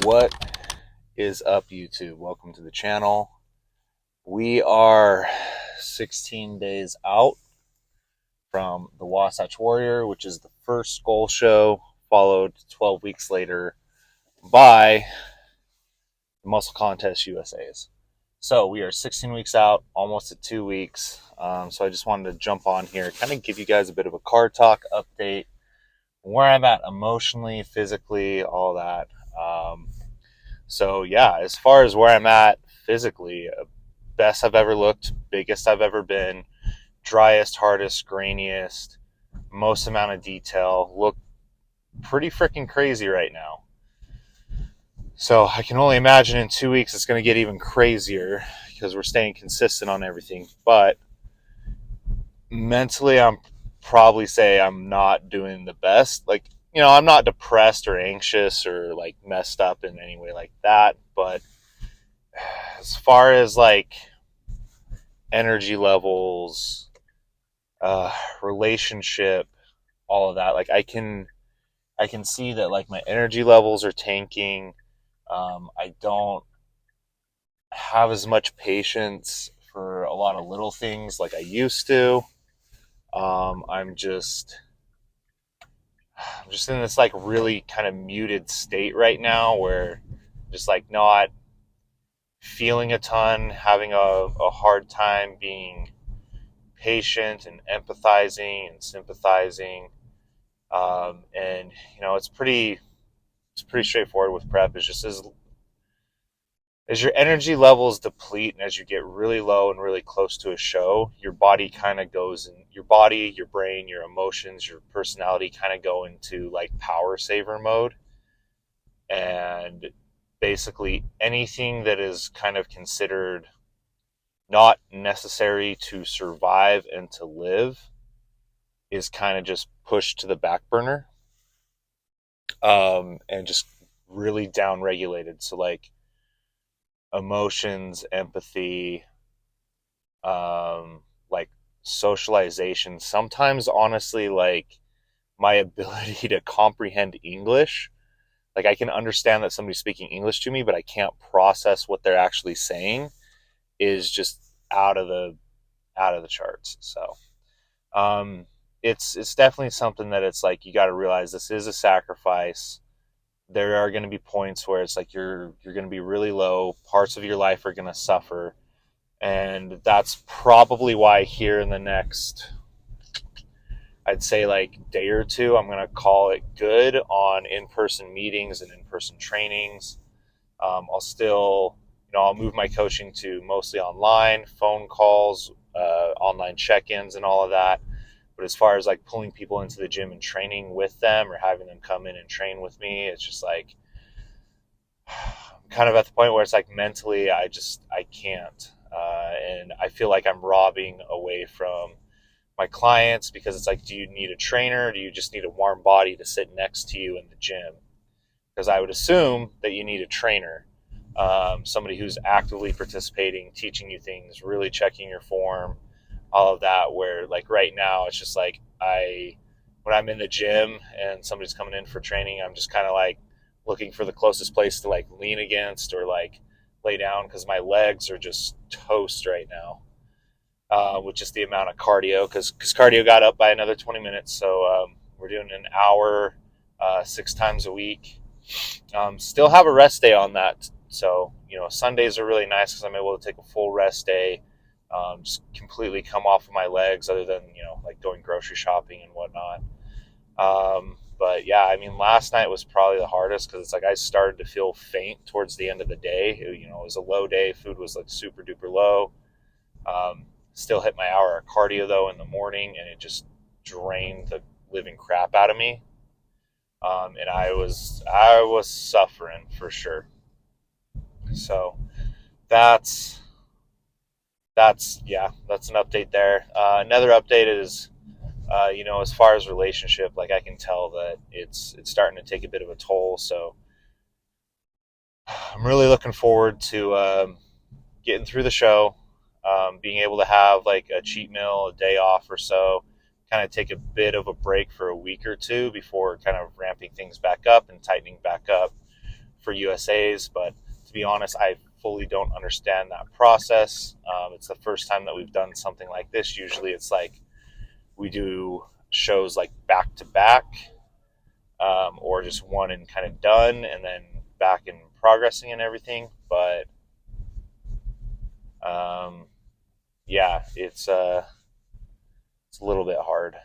What is up, YouTube? Welcome to the channel. We are 16 days out from the Wasatch Warrior, which is the first goal show, followed 12 weeks later by the Muscle Contest USA's. So we are 16 weeks out, almost at 2 weeks. So I just wanted to jump on here, kind of give you guys a bit of a card talk update, where I'm at emotionally, physically, all that. So yeah, as far as where I'm at physically, best I've ever looked, biggest I've ever been, driest, hardest, grainiest, most amount of detail. Look pretty freaking crazy right now. So I can only imagine in 2 weeks it's going to get even crazier because we're staying consistent on everything. But mentally, I'm probably say I'm not doing the best. Like, I'm not depressed or anxious or like messed up in any way like that. But as far as like energy levels, relationship, all of that, like I can see that like my energy levels are tanking. I don't have as much patience for a lot of little things like I used to. I'm just in this like really kind of muted state right now where just like not feeling a ton, having a hard time being patient and empathizing and sympathizing. And it's pretty straightforward with prep. It's just as your energy levels deplete and as you get really low and really close to a show, your body kind of goes in, your body, your brain, your emotions, your personality kind of go into like power saver mode. And basically anything that is kind of considered not necessary to survive and to live is kind of just pushed to the back burner, and just really down regulated. So like emotions, empathy, like socialization, sometimes honestly like my ability to comprehend English. Like I can understand that somebody's speaking English to me, but I can't process what they're actually saying, is just out of the charts. So it's definitely something that it's like you got to realize this is a sacrifice. There are going to be points where it's like you're going to be really low. Parts of your life are going to suffer, and that's probably why here in the next, I'd say like day or two, I'm going to call it good on in-person meetings and in-person trainings. I'll still, I'll move my coaching to mostly online, phone calls, online check-ins and all of that. But as far as like pulling people into the gym and training with them or having them come in and train with me, it's just like I'm kind of at the point where it's like mentally I can't. And I feel like I'm robbing away from my clients because it's like, do you need a trainer or do you just need a warm body to sit next to you in the gym? Because I would assume that you need a trainer, somebody who's actively participating, teaching you things, really checking your form, all of that. Where like right now it's just like when I'm in the gym and somebody's coming in for training, I'm just kind of like looking for the closest place to like lean against or like lay down because my legs are just toast right now, with just the amount of cardio, because cardio got up by another 20 minutes. So we're doing an hour 6 times a week. Still have a rest day on that. So, Sundays are really nice because I'm able to take a full rest day, just completely come off of my legs other than, like going grocery shopping and whatnot. But yeah, I mean, last night was probably the hardest because it's like I started to feel faint towards the end of the day. It was a low day. Food was like super duper low. Still hit my hour of cardio though in the morning, and it just drained the living crap out of me. And I was suffering for sure. So that's an update there. Another update is, as far as relationship, like I can tell that it's starting to take a bit of a toll. So I'm really looking forward to getting through the show, being able to have like a cheat meal, a day off or so, kind of take a bit of a break for a week or two before kind of ramping things back up and tightening back up for USAs, but to be honest, I fully don't understand that process. It's the first time that we've done something like this. Usually it's like we do shows like back to back, or just one and kind of done, and then back and progressing and everything. But yeah, it's a little bit hard.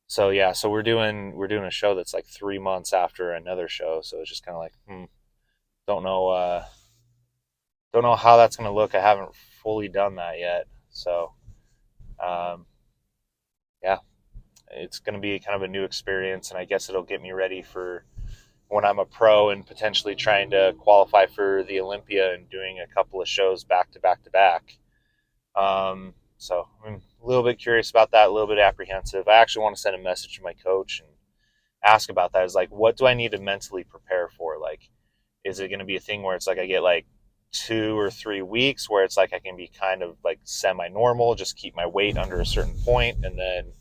So yeah, so we're doing a show that's like 3 months after another show, so it's just kind of like, don't know, don't know how that's gonna look. I haven't fully done that yet, so um, yeah, it's gonna be kind of a new experience, and I guess it'll get me ready for when I'm a pro and potentially trying to qualify for the Olympia and doing a couple of shows back to back to back. So I'm a little bit curious about that, a little bit apprehensive. I actually want to send a message to my coach and ask about that. Is like, what do I need to mentally prepare for? Like, is it going to be a thing where it's like I get like 2 or 3 weeks where it's like I can be kind of like semi-normal, just keep my weight under a certain point, and then,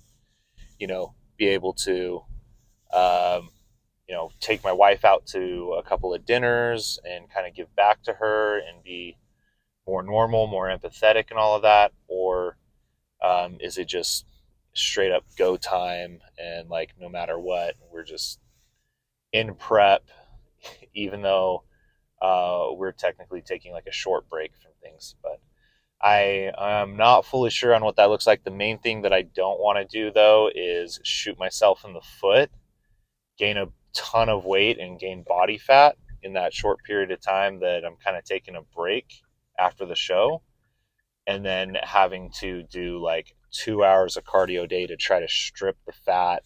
be able to, take my wife out to a couple of dinners and kind of give back to her and be more normal, more empathetic and all of that? Or is it just straight up go time and like no matter what, we're just in prep, even though we're technically taking like a short break from things? But I am not fully sure on what that looks like. The main thing that I don't want to do though is shoot myself in the foot, gain a ton of weight and gain body fat in that short period of time that I'm kind of taking a break after the show, and then having to do like 2 hours of cardio a day to try to strip the fat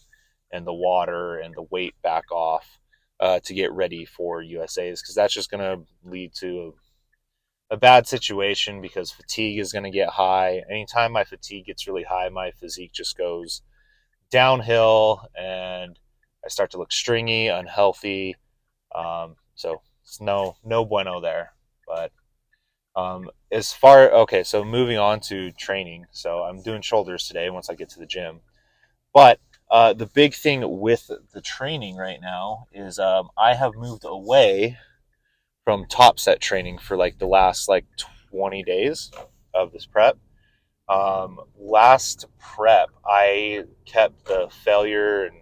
and the water and the weight back off, to get ready for USAs, because that's just going to lead to a bad situation, because fatigue is going to get high. Anytime my fatigue gets really high, my physique just goes downhill and I start to look stringy, unhealthy. So it's no bueno there. But so moving on to training. So I'm doing shoulders today once I get to the gym. But the big thing with the training right now is I have moved away from top set training for like the last like 20 days of this prep. Last prep, I kept the failure and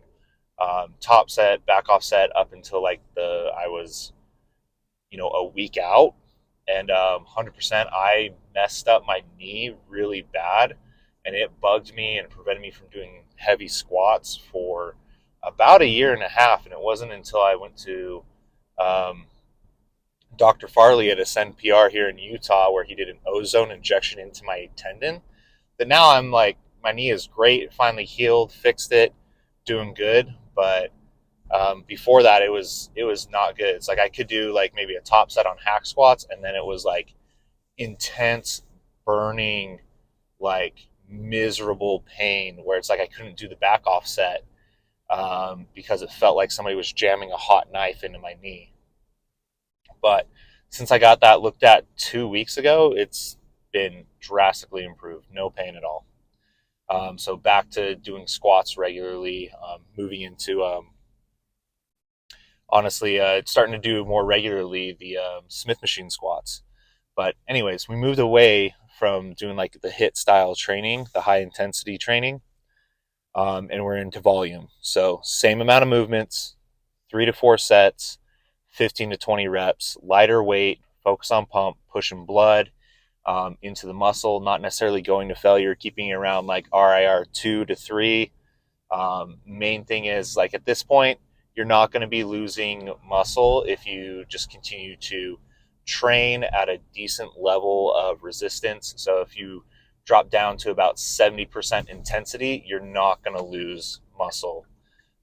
top set, back off set up until like I was, a week out. And 100%, I messed up my knee really bad, and it bugged me and prevented me from doing heavy squats for about a year and a half. And it wasn't until I went to Dr. Farley at Ascend PR here in Utah, where he did an ozone injection into my tendon, that now I'm like, my knee is great. It finally healed, fixed it, doing good. But before that, it was not good. It's like I could do like maybe a top set on hack squats, and then it was like intense, burning, like miserable pain where it's like I couldn't do the back off set, because it felt like somebody was jamming a hot knife into my knee. But since I got that looked at 2 weeks ago, it's been drastically improved. No pain at all. So back to doing squats regularly, moving into honestly, starting to do more regularly the Smith machine squats. But anyways, we moved away from doing like the HIIT style training, the high intensity training, and we're into volume. So same amount of movements, 3 to 4 sets, 15 to 20 reps, lighter weight, focus on pump, pushing blood into the muscle, not necessarily going to failure, keeping it around like RIR 2 to 3. Main thing is like at this point, you're not going to be losing muscle if you just continue to train at a decent level of resistance. So if you drop down to about 70% intensity, you're not going to lose muscle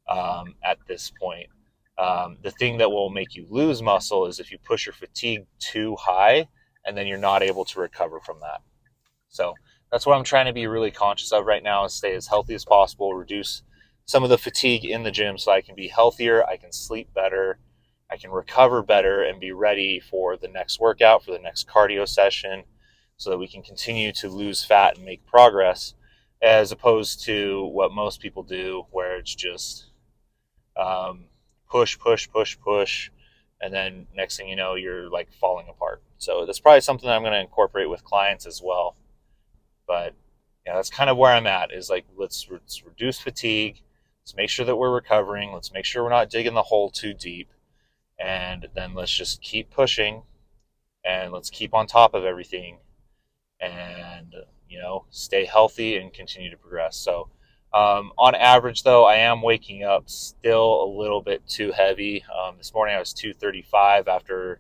at this point. The thing that will make you lose muscle is if you push your fatigue too high and then you're not able to recover from that. So that's what I'm trying to be really conscious of right now, is stay as healthy as possible, reduce some of the fatigue in the gym so I can be healthier, I can sleep better, I can recover better, and be ready for the next workout, for the next cardio session, so that we can continue to lose fat and make progress, as opposed to what most people do, where it's just push, push, push, push, and then next thing you know, you're like falling apart. So that's probably something that I'm going to incorporate with clients as well. But yeah, that's kind of where I'm at, is like, let's reduce fatigue. Let's make sure that we're recovering. Let's make sure we're not digging the hole too deep. And then let's just keep pushing, and let's keep on top of everything, and, stay healthy and continue to progress. So on average, though, I am waking up still a little bit too heavy. This morning I was 235 after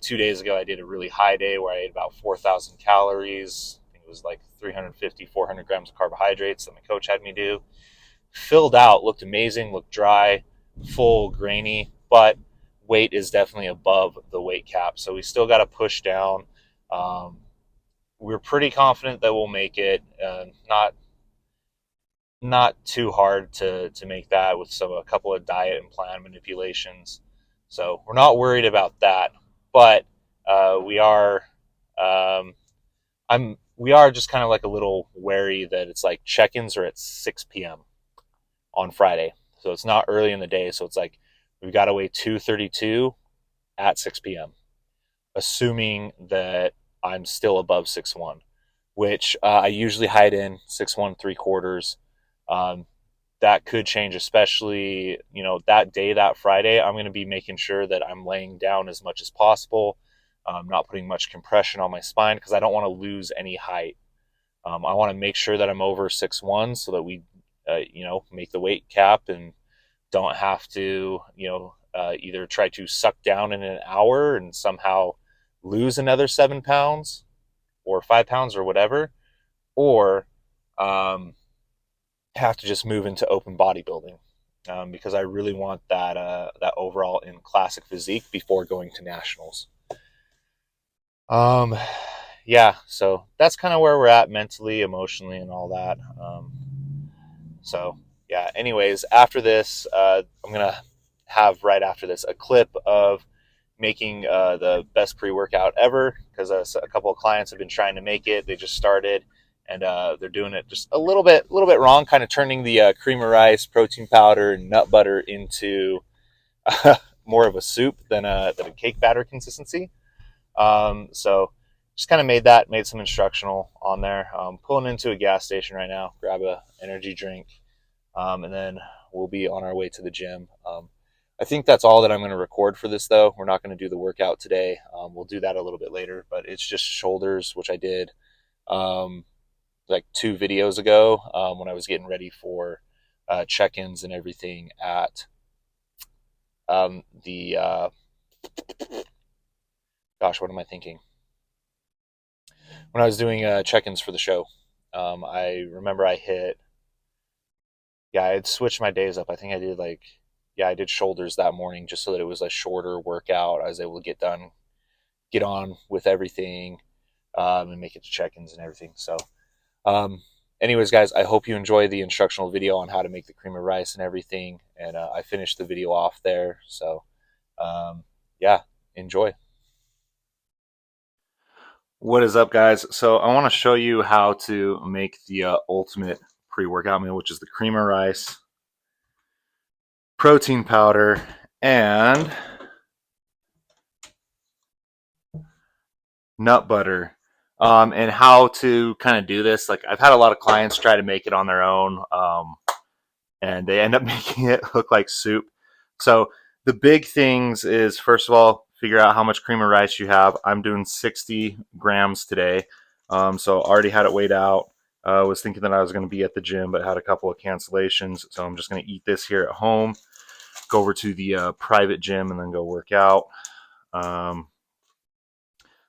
2 days ago I did a really high day where I ate about 4,000 calories. I think it was like 350, 400 grams of carbohydrates that my coach had me do. Filled out, looked amazing, looked dry, full, grainy, but weight is definitely above the weight cap. So we still got to push down. We're pretty confident that we'll make it. Not too hard to make that with a couple of diet and plan manipulations. So we're not worried about that, but we are. We are just kind of like a little wary that it's like check-ins are at 6 p.m. on Friday, so it's not early in the day. So it's like we've got to weigh 232 at 6 p.m. assuming that I'm still above 6'1", which I usually hide in 6'1" 3/4. That could change, especially, that day, that Friday. I'm going to be making sure that I'm laying down as much as possible, not putting much compression on my spine, because I don't want to lose any height. I want to make sure that I'm over 6'1", so that we, make the weight cap and don't have to, either try to suck down in an hour and somehow lose another 7 pounds or 5 pounds or whatever, or have to just move into open bodybuilding, because I really want that overall in classic physique before going to nationals. Yeah, so that's kind of where we're at mentally, emotionally, and all that. So yeah, anyways, after this, I'm gonna have right after this a clip of making the best pre-workout ever, because a couple of clients have been trying to make it. They just started, and they're doing it just a little bit wrong, kind of turning the cream of rice, protein powder, and nut butter into more of a soup than a cake batter consistency. So just kind of made some instructional on there. Pulling into a gas station right now, grab a energy drink, and then we'll be on our way to the gym. I think that's all that I'm going to record for this, though. We're not going to do the workout today. We'll do that a little bit later, but it's just shoulders, which I did like 2 videos ago when I was getting ready for check-ins and everything at gosh, what am I thinking? When I was doing check-ins for the show, I remember I had switched my days up. I think I did I did shoulders that morning just so that it was a shorter workout. I was able to get on with everything, and make it to check-ins and everything. So, anyways, guys, I hope you enjoy the instructional video on how to make the cream of rice and everything. And I finished the video off there. So, yeah, enjoy. What is up, guys? So I want to show you how to make the ultimate pre-workout meal, which is the cream of rice, protein powder, and nut butter, and how to kind of do this. Like, I've had a lot of clients try to make it on their own, and they end up making it look like soup. So the big things is, first of all, figure out how much cream of rice you have. I'm doing 60 grams today, so already had it weighed out. Was thinking that I was going to be at the gym, but had a couple of cancellations, so I'm just going to eat this here at home, go over to the private gym, and then go work out.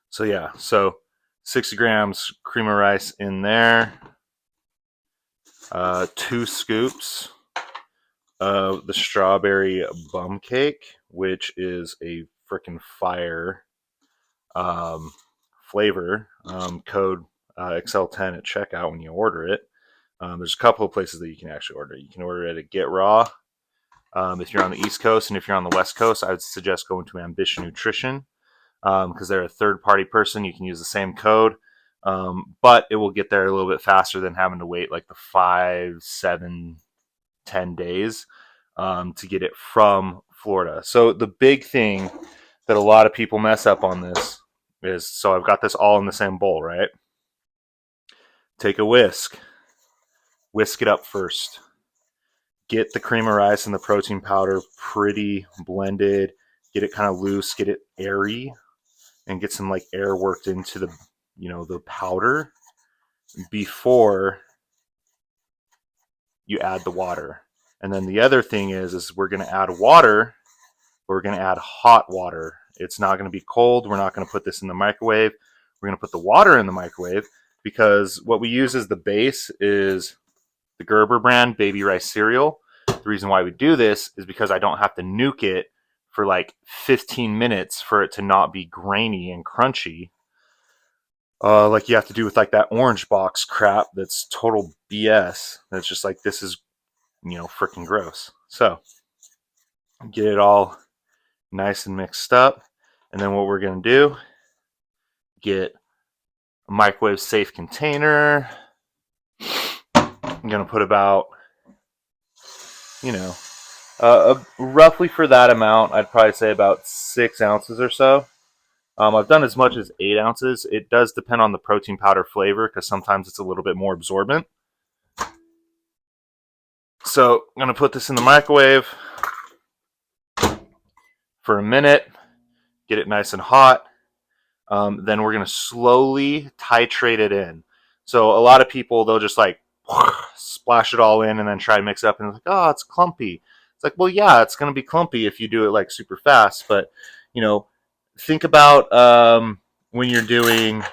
So yeah, so 60 grams cream of rice in there, 2 scoops of the strawberry bum cake, which is a freaking fire flavor. Code Excell 10 at checkout when you order it. There's a couple of places that you can actually order it. You can order it at Get Raw. If you're on the East Coast, and if you're on the West Coast, I would suggest going to Ambition Nutrition, because they're a third-party person. You can use the same code, but it will get there a little bit faster than having to wait like the 5, 7, 10 days to get it from Florida. So the big thing that a lot of people mess up on this is, so I've got this all in the same bowl, right? Take a whisk it up first. Get the cream of rice and the protein powder pretty blended. Get it kind of loose, get it airy, and get some like air worked into the, the powder before you add the water. And then the other thing is we're going to add water. We're going to add hot water. It's not going to be cold. We're not going to put this in the microwave. We're going to put the water in the microwave because what we use as the base is the Gerber brand baby rice cereal. The reason why we do this is because I don't have to nuke it for like 15 minutes for it to not be grainy and crunchy. Like you have to do with like that orange box crap that's total BS. That's just like, this is, freaking gross. So get it all nice and mixed up. And then what we're going to do, get a microwave safe container. I'm going to put about, roughly for that amount, I'd probably say about 6 ounces or so. I've done as much as 8 ounces. It does depend on the protein powder flavor because sometimes it's a little bit more absorbent. So I'm going to put this in the microwave for a minute, get it nice and hot. Then we're going to slowly titrate it in. So a lot of people, they'll just like splash it all in and then try to mix it up and it's like, oh, it's clumpy. It's like, well, yeah, it's going to be clumpy if you do it like super fast. But, think about when you're doing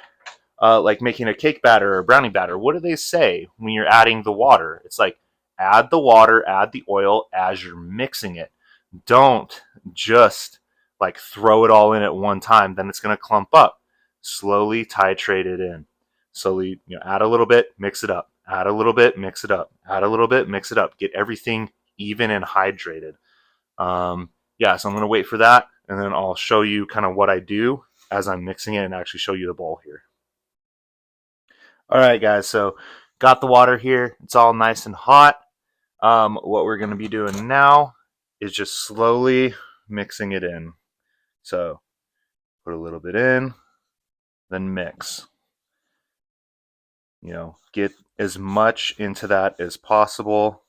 like making a cake batter or a brownie batter. What do they say when you're adding the water? It's like, add the water, add the oil as you're mixing it. Don't just like throw it all in at one time. Then it's going to clump up. Slowly titrate it in. Slowly, add a little bit, mix it up. Add a little bit, mix it up. Add a little bit, mix it up. Get everything even and hydrated. So I'm going to wait for that, and then I'll show you kind of what I do as I'm mixing it and actually show you the bowl here. All right, guys, so got the water here. It's all nice and hot. What we're going to be doing now is just slowly mixing it in. So put a little bit in, then mix. Get as much into that as possible.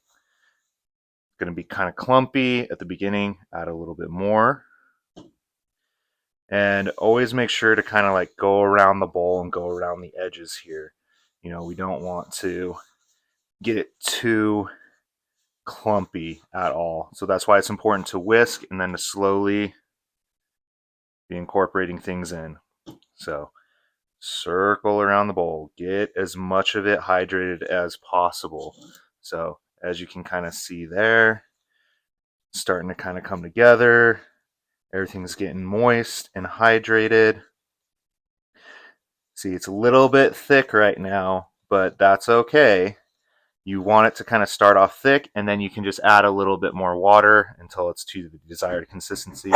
It's going to be kind of clumpy at the beginning. Add a little bit more. And always make sure to kind of like go around the bowl and go around the edges here. We don't want to get it too clumpy at all. So that's why it's important to whisk and then to slowly be incorporating things in. So circle around the bowl. Get as much of it hydrated as possible. So as you can kind of see there, it's starting to kind of come together. Everything's getting moist and hydrated. See, it's a little bit thick right now, but that's okay. You want it to kind of start off thick, and then you can just add a little bit more water until it's to the desired consistency.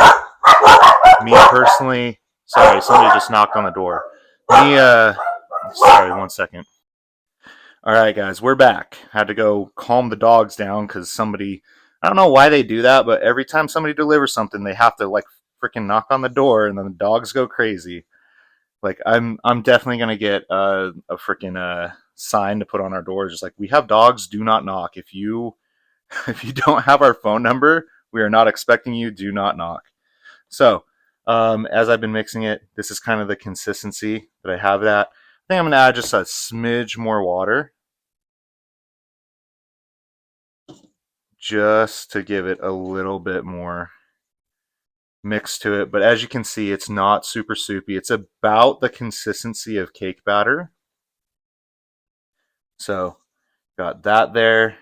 Me personally, sorry, somebody just knocked on the door. Sorry, 1 second. All right, guys, we're back. Had to go calm the dogs down because somebody, I don't know why they do that, but every time somebody delivers something, they have to like freaking knock on the door, and then the dogs go crazy. Like I'm definitely gonna get a freaking sign to put on our doors, just like, we have dogs, do not knock. If you don't have our phone number, we are not expecting you. Do not knock. So as I've been mixing it, this is kind of the consistency that I have. That I think I'm gonna add just a smidge more water, just to give it a little bit more mix to it. But as you can see, it's not super soupy. It's about the consistency of cake batter. So got that there.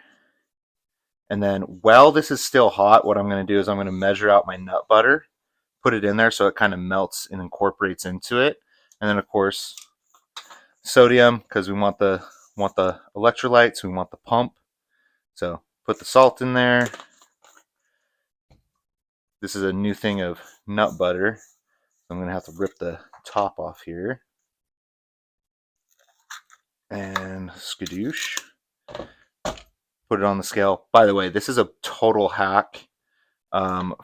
And then while this is still hot, what I'm going to do is I'm going to measure out my nut butter, put it in there so it kind of melts and incorporates into it. And then of course sodium, because we want the electrolytes, we want the pump. So put the salt in there. This is a new thing of nut butter. I'm going to have to rip the top off here. And skadoosh. Put it on the scale. By the way, this is a total hack.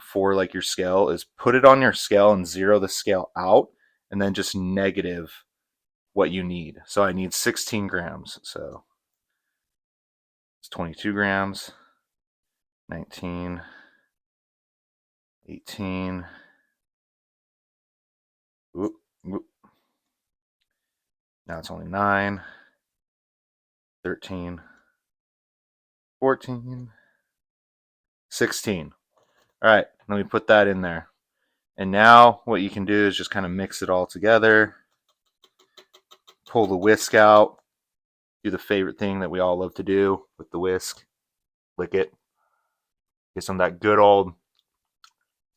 for like your scale is put it on your scale and zero the scale out, and then just negative what you need. So I need 16 grams. So it's 22 grams, 19, 18. Whoop, whoop. Now it's only 9, 13, 14, 16. All right, let me put that in there. And now what you can do is just kind of mix it all together, pull the whisk out, do the favorite thing that we all love to do with the whisk, lick it, get some of that good old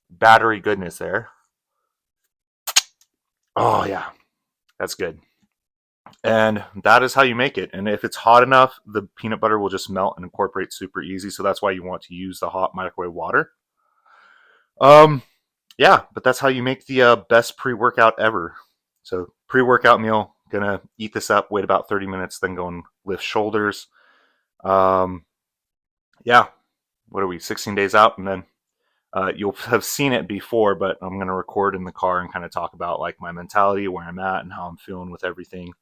battery goodness there. Oh yeah, that's good. And that is how you make it. And if it's hot enough, the peanut butter will just melt and incorporate super easy. So that's why you want to use the hot microwave water. Yeah, but that's how you make the best pre-workout ever. So pre-workout meal, gonna eat this up, wait about 30 minutes, then go and lift shoulders. Yeah, what are we, 16 days out? And then you'll have seen it before, but I'm gonna record in the car and kind of talk about like my mentality, where I'm at, and how I'm feeling with everything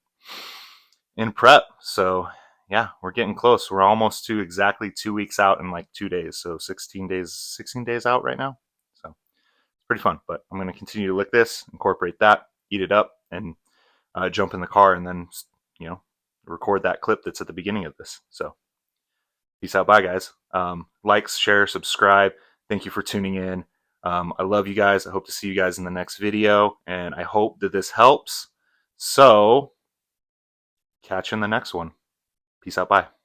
in prep. So yeah, we're getting close. We're almost to exactly 2 weeks out in like 2 days. So 16 days out right now. So it's pretty fun, but I'm going to continue to lick this, incorporate that, eat it up, and jump in the car and then, record that clip that's at the beginning of this. So peace out. Bye guys. Likes, share, subscribe. Thank you for tuning in. I love you guys. I hope to see you guys in the next video, and I hope that this helps. So catch you in the next one. Peace out. Bye.